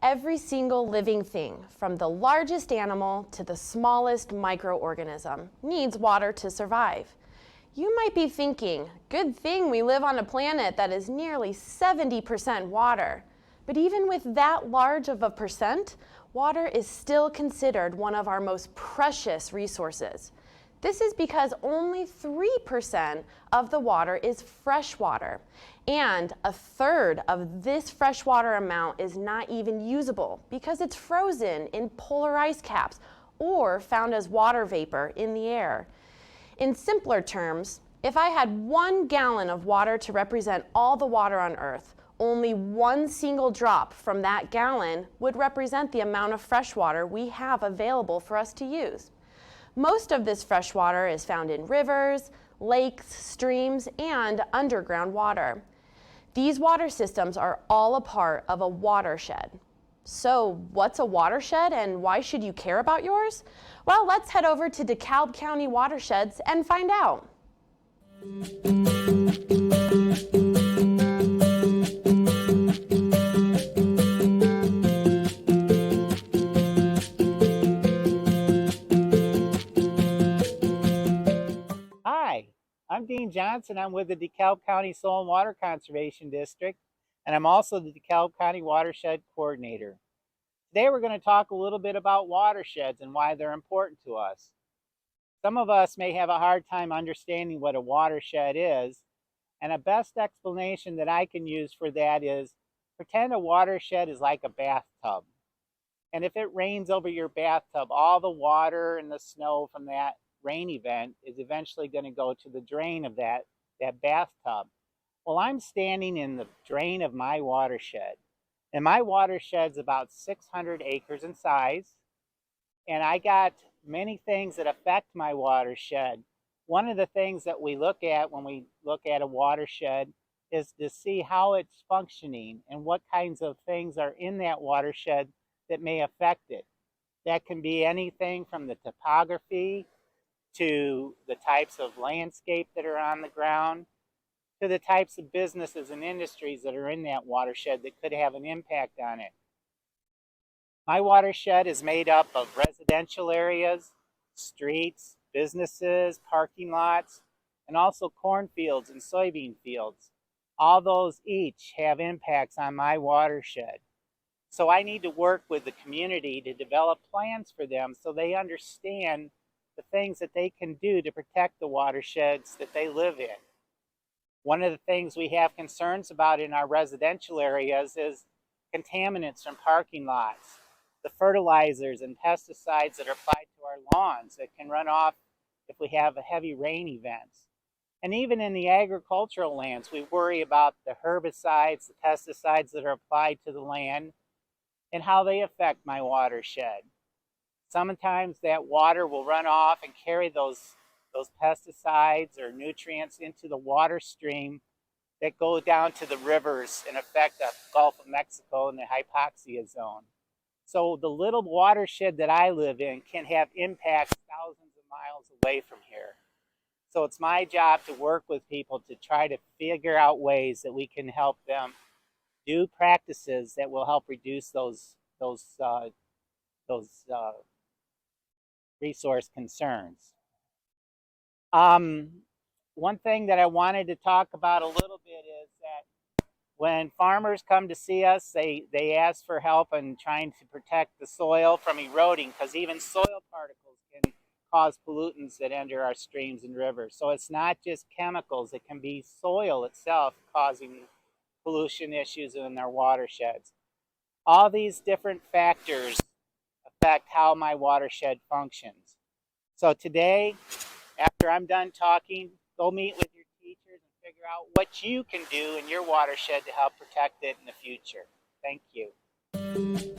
Every single living thing, from the largest animal to the smallest microorganism, needs water to survive. You might be thinking, good thing we live on a planet that is nearly 70% water. But even with that large of a percent, water is still considered one of our most precious resources. This is because only 3% of the water is fresh water, and a third of this freshwater amount is not even usable because it's frozen in polar ice caps or found as water vapor in the air. In simpler terms, if I had 1 gallon of water to represent all the water on Earth, only one single drop from that gallon would represent the amount of fresh water we have available for us to use. Most of this fresh water is found in rivers, lakes, streams, and underground water. These water systems are all a part of a watershed. So what's a watershed and why should you care about yours? Well, let's head over to DeKalb County Watersheds and find out. Hi, I'm Dean Johnson. I'm with the DeKalb County Soil and Water Conservation District, and I'm also the DeKalb County Watershed Coordinator. Today we're going to talk a little bit about watersheds and why they're important to us. Some of us may have a hard time understanding what a watershed is, and a best explanation that I can use for that is pretend a watershed is like a bathtub. And if it rains over your bathtub, all the water and the snow from that rain event is eventually going to go to the drain of that bathtub. Well, I'm standing in the drain of my watershed, and my watershed's about 600 acres in size, and I got many things that affect my watershed. One of the things that we look at when we look at a watershed is to see how it's functioning and what kinds of things are in that watershed that may affect it. That can be anything from the topography to the types of landscape that are on the ground, to the types of businesses and industries that are in that watershed that could have an impact on it. My watershed is made up of residential areas, streets, businesses, parking lots, and also cornfields and soybean fields. All those each have impacts on my watershed. So I need to work with the community to develop plans for them so they understand the things that they can do to protect the watersheds that they live in. One of the things we have concerns about in our residential areas is contaminants from parking lots, the fertilizers and pesticides that are applied to our lawns that can run off if we have a heavy rain events. And even in the agricultural lands, we worry about the herbicides, the pesticides that are applied to the land and how they affect my watershed. Sometimes that water will run off and carry those pesticides or nutrients into the water stream that go down to the rivers and affect the Gulf of Mexico and the hypoxia zone. So the little watershed that I live in can have impacts thousands of miles away from here. So it's my job to work with people to try to figure out ways that we can help them do practices that will help reduce those resource concerns. One thing that I wanted to talk about a little bit is that when farmers come to see us, they ask for help in trying to protect the soil from eroding, because even soil particles can cause pollutants that enter our streams and rivers. So it's not just chemicals, it can be soil itself causing pollution issues in our watersheds. All these different factors affect how my watershed functions. So today, after I'm done talking, go meet with your teachers and figure out what you can do in your watershed to help protect it in the future. Thank you.